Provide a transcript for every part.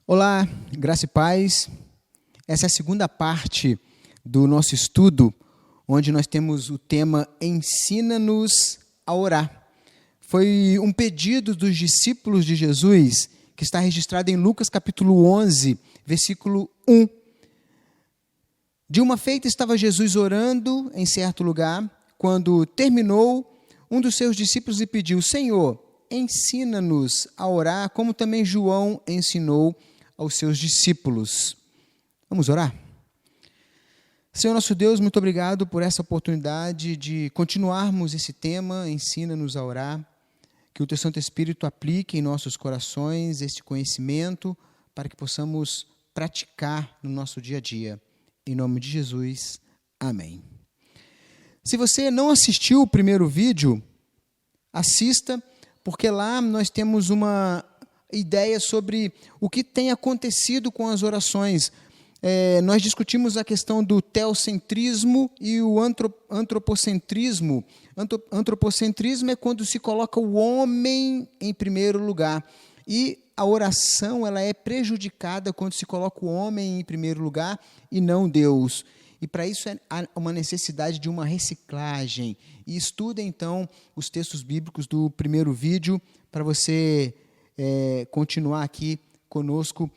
Olá, graça e paz. Essa é a segunda parte do nosso estudo, onde nós temos o tema Ensina-nos a orar. Foi um pedido dos discípulos de Jesus, que está registrado em Lucas capítulo 11, versículo 1. De uma feita estava Jesus orando em certo lugar, quando terminou, um dos seus discípulos lhe pediu: Senhor, ensina-nos a orar, como também João ensinou aos seus discípulos. Vamos orar? Senhor nosso Deus, muito obrigado por essa oportunidade de continuarmos esse tema, ensina-nos a orar, que o Teu Santo Espírito aplique em nossos corações este conhecimento, para que possamos praticar no nosso dia a dia. Em nome de Jesus, amém. Se você não assistiu o primeiro vídeo, assista, porque lá nós temos uma ideia sobre o que tem acontecido com as orações. Nós discutimos a questão do teocentrismo e o antropocentrismo. Antropocentrismo é quando se coloca o homem em primeiro lugar. E a oração ela é prejudicada quando se coloca o homem em primeiro lugar e não Deus. E para isso há uma necessidade de uma reciclagem. E estuda então os textos bíblicos do primeiro vídeo para você continuar aqui conosco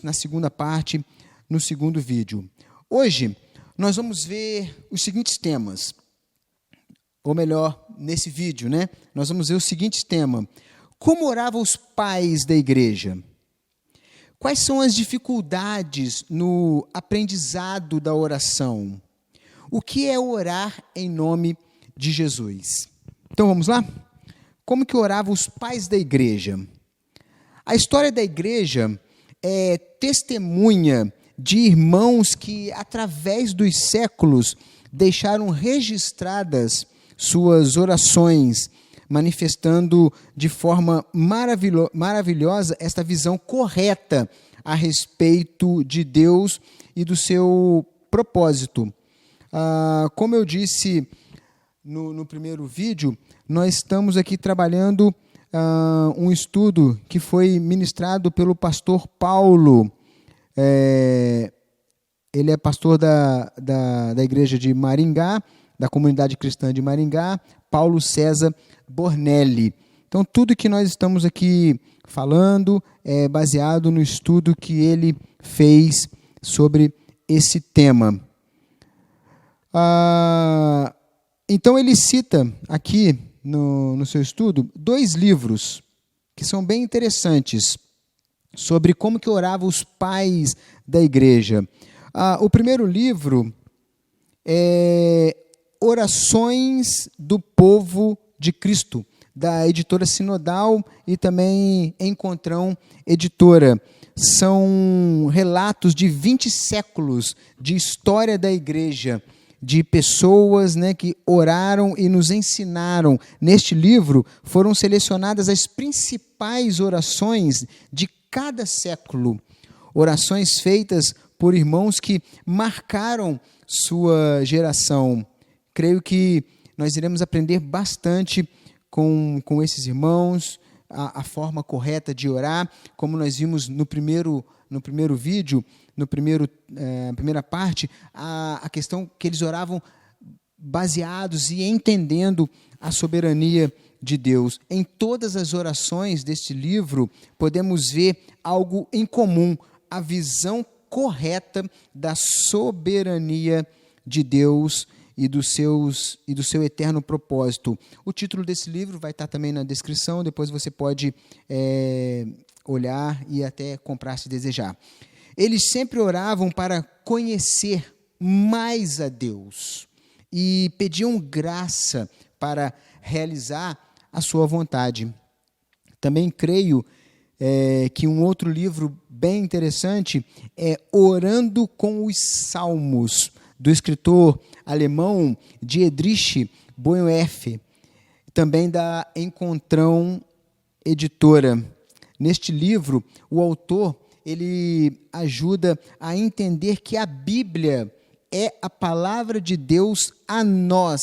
na segunda parte, no segundo vídeo. Hoje, nós vamos ver os seguintes temas, ou melhor, nesse vídeo, nós vamos ver o seguinte tema: como oravam os pais da igreja? Quais são as dificuldades no aprendizado da oração? O que é orar em nome de Jesus? Então, vamos lá? Como que oravam os pais da igreja? A história da igreja é testemunha de irmãos que, através dos séculos, deixaram registradas suas orações, manifestando de forma maravilhosa esta visão correta a respeito de Deus e do seu propósito. Como eu disse no primeiro vídeo, nós estamos aqui trabalhando um estudo que foi ministrado pelo pastor Paulo. Ele é pastor da igreja de Maringá, da comunidade cristã de Maringá, Paulo César Bornelli. Então, tudo que nós estamos aqui falando é baseado no estudo que ele fez sobre esse tema. Então, ele cita aqui no seu estudo 2 livros que são bem interessantes sobre como que oravam os pais da igreja. O primeiro livro é Orações do Povo de Cristo, da editora Sinodal e também Encontrão Editora. São relatos de 20 séculos de história da igreja, de pessoas que oraram e nos ensinaram. Neste livro foram selecionadas as principais orações de cada século, orações feitas por irmãos que marcaram sua geração. Creio que nós iremos aprender bastante com esses irmãos, a forma correta de orar, como nós vimos no primeiro vídeo, primeira parte, a questão que eles oravam baseados e entendendo a soberania de Deus. Em todas as orações deste livro, podemos ver algo em comum, a visão correta da soberania de Deus e do seu eterno propósito. O título desse livro vai estar também na descrição, depois você pode olhar e até comprar se desejar. Eles sempre oravam para conhecer mais a Deus e pediam graça para realizar a sua vontade. Também creio que um outro livro bem interessante é Orando com os Salmos, do escritor alemão Dietrich Bonhoeffer, também da Encontrão Editora. Neste livro, o autor ele ajuda a entender que a Bíblia é a palavra de Deus a nós,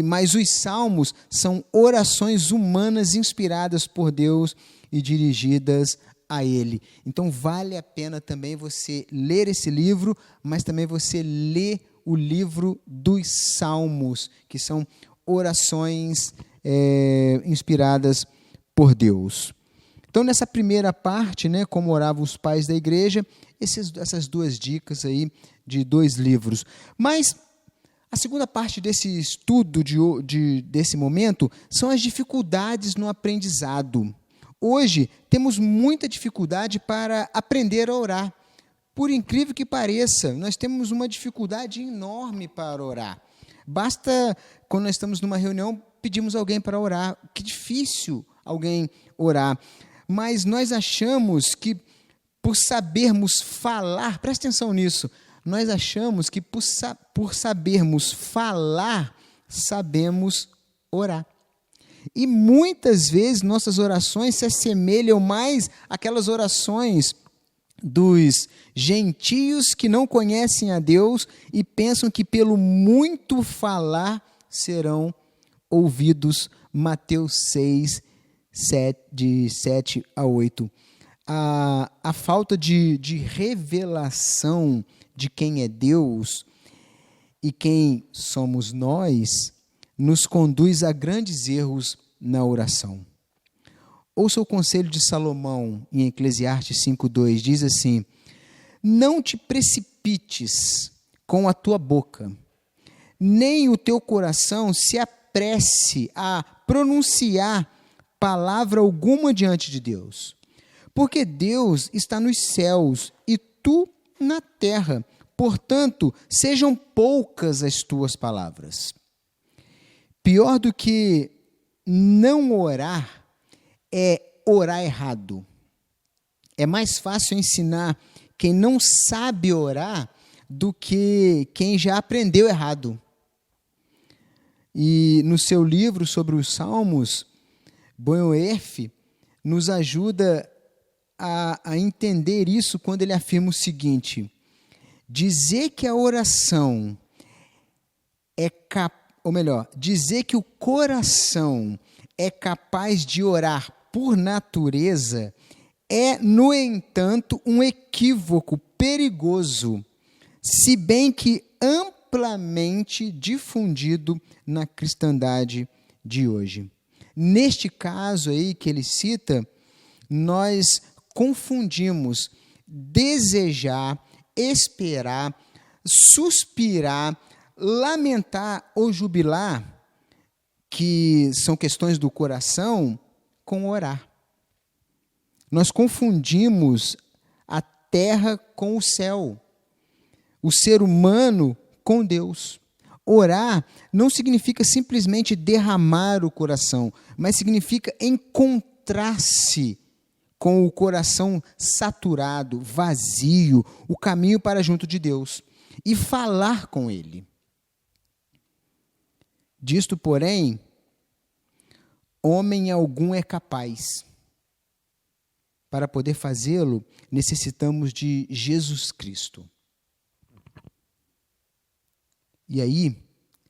mas os salmos são orações humanas inspiradas por Deus e dirigidas a Ele. Então, vale a pena também você ler esse livro, mas também você ler o livro dos Salmos, que são orações inspiradas por Deus. Então, nessa primeira parte, né, como oravam os pais da igreja, essas duas dicas aí de 2 livros. Mas a segunda parte desse estudo, desse momento, são as dificuldades no aprendizado. Hoje, temos muita dificuldade para aprender a orar. Por incrível que pareça, nós temos uma dificuldade enorme para orar. Basta, quando nós estamos numa reunião, pedimos alguém para orar. Que difícil alguém orar. Mas nós achamos que, por sabermos falar, presta atenção nisso, nós achamos que por sabermos falar, sabemos orar. E muitas vezes nossas orações se assemelham mais àquelas orações dos gentios que não conhecem a Deus e pensam que pelo muito falar serão ouvidos. Mateus 6, de 7 a 8. A falta de revelação de quem é Deus e quem somos nós nos conduz a grandes erros na oração. Ouça o conselho de Salomão em Eclesiastes 5:2, diz assim: não te precipites com a tua boca, nem o teu coração se apresse a pronunciar palavra alguma diante de Deus, porque Deus está nos céus e tu na terra, portanto, sejam poucas as tuas palavras. Pior do que não orar é orar errado. É mais fácil ensinar quem não sabe orar do que quem já aprendeu errado. E no seu livro sobre os Salmos, Bonhoeffer nos ajuda a entender isso quando ele afirma o seguinte: dizer que a oração dizer que o coração é capaz de orar por natureza é, no entanto, um equívoco perigoso, se bem que amplamente difundido na cristandade de hoje. Neste caso aí que ele cita, nós confundimos desejar, esperar, suspirar, lamentar ou jubilar, que são questões do coração, com orar. Nós confundimos a terra com o céu, o ser humano com Deus. Orar não significa simplesmente derramar o coração, mas significa encontrar-se com o coração saturado, vazio, o caminho para junto de Deus, e falar com Ele. Disto, porém, homem algum é capaz. Para poder fazê-lo, necessitamos de Jesus Cristo. E aí,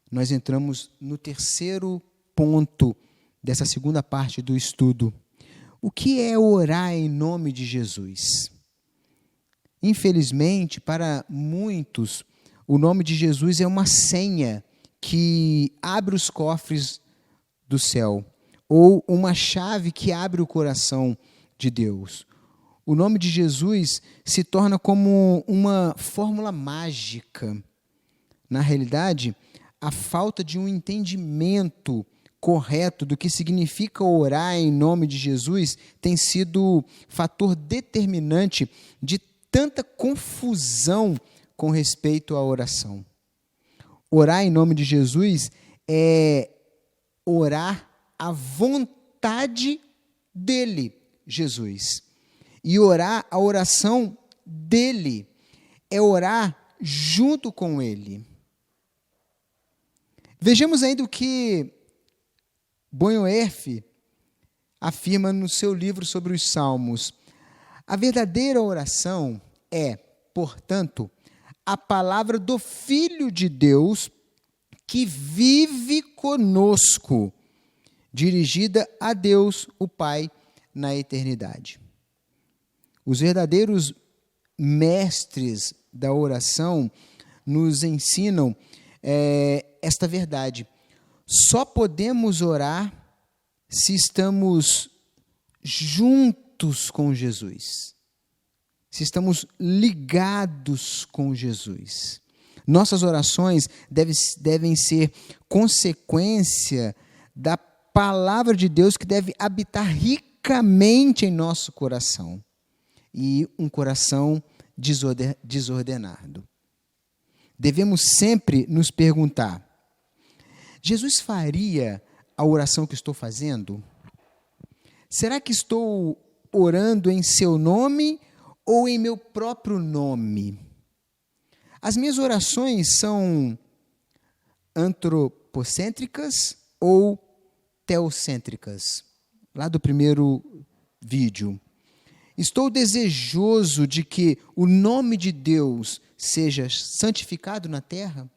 nós entramos no terceiro ponto dessa segunda parte do estudo. O que é orar em nome de Jesus? Infelizmente, para muitos, o nome de Jesus é uma senha que abre os cofres do céu, ou uma chave que abre o coração de Deus. O nome de Jesus se torna como uma fórmula mágica. Na realidade, a falta de um entendimento correto do que significa orar em nome de Jesus tem sido fator determinante de tanta confusão com respeito à oração. Orar em nome de Jesus é orar à vontade dele, Jesus. E orar a oração dele é orar junto com ele. Vejamos ainda o que Bonhoeffer afirma no seu livro sobre os Salmos. A verdadeira oração é, portanto, a palavra do Filho de Deus que vive conosco, dirigida a Deus, o Pai, na eternidade. Os verdadeiros mestres da oração nos ensinam esta verdade. Só podemos orar se estamos juntos com Jesus, se estamos ligados com Jesus. Nossas orações devem ser consequência da palavra de Deus que deve habitar ricamente em nosso coração. E um coração desordenado. Devemos sempre nos perguntar: Jesus faria a oração que estou fazendo? Será que estou orando em seu nome ou em meu próprio nome? As minhas orações são antropocêntricas ou teocêntricas? Lá do primeiro vídeo. Estou desejoso de que o nome de Deus seja santificado na terra?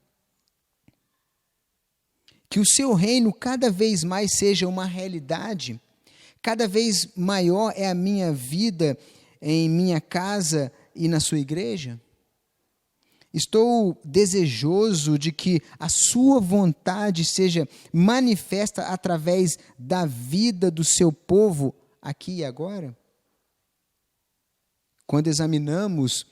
Que o seu reino cada vez mais seja uma realidade? Cada vez maior é a minha vida em minha casa e na sua igreja? Estou desejoso de que a sua vontade seja manifesta através da vida do seu povo aqui e agora? Quando examinamos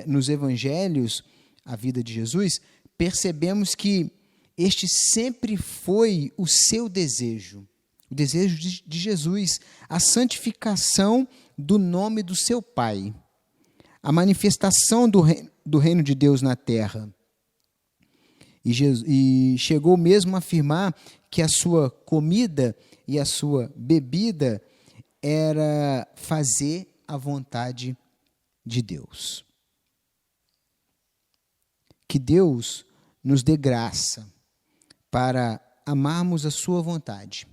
nos evangelhos a vida de Jesus, percebemos que este sempre foi o seu desejo, o desejo de Jesus, a santificação do nome do seu Pai, a manifestação do reino de Deus na terra. E chegou mesmo a afirmar que a sua comida e a sua bebida era fazer a vontade de Deus. Que Deus nos dê graça para amarmos a sua vontade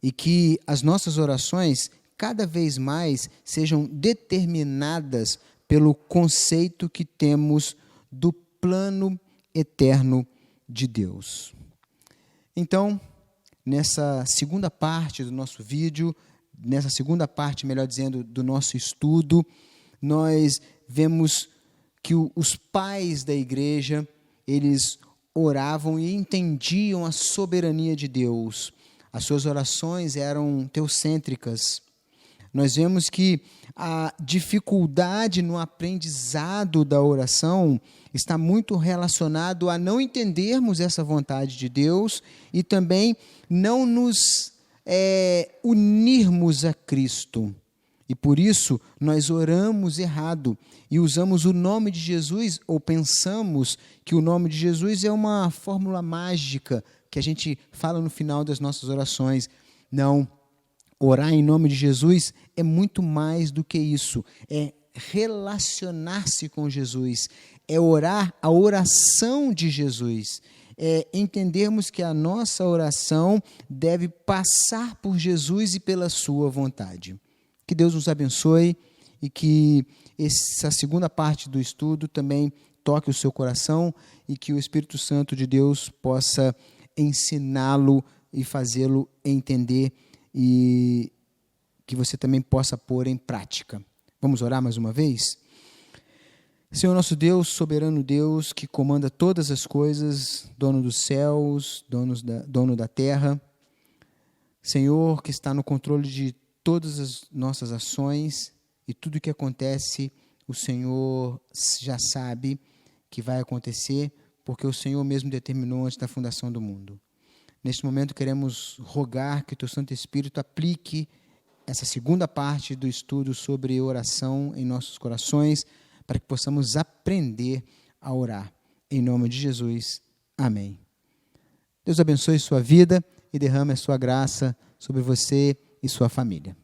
e que as nossas orações cada vez mais sejam determinadas pelo conceito que temos do plano eterno de Deus. Então, nessa segunda parte do nosso vídeo, nessa segunda parte, melhor dizendo, do nosso estudo, nós vemos que os pais da igreja, eles oravam e entendiam a soberania de Deus. As suas orações eram teocêntricas. Nós vemos que a dificuldade no aprendizado da oração está muito relacionado a não entendermos essa vontade de Deus e também não nos unirmos a Cristo. E por isso nós oramos errado e usamos o nome de Jesus, ou pensamos que o nome de Jesus é uma fórmula mágica que a gente fala no final das nossas orações. Não, orar em nome de Jesus é muito mais do que isso. É relacionar-se com Jesus, é orar a oração de Jesus. É entendermos que a nossa oração deve passar por Jesus e pela sua vontade. Que Deus nos abençoe e que essa segunda parte do estudo também toque o seu coração e que o Espírito Santo de Deus possa ensiná-lo e fazê-lo entender e que você também possa pôr em prática. Vamos orar mais uma vez? Senhor nosso Deus, soberano Deus, que comanda todas as coisas, dono dos céus, dono da terra, Senhor, que está no controle de todas as nossas ações e tudo o que acontece, o Senhor já sabe que vai acontecer, porque o Senhor mesmo determinou antes da fundação do mundo. Neste momento queremos rogar que o Teu Santo Espírito aplique essa segunda parte do estudo sobre oração em nossos corações, para que possamos aprender a orar. Em nome de Jesus. Amém. Deus abençoe sua vida e derrame a sua graça sobre você e sua família.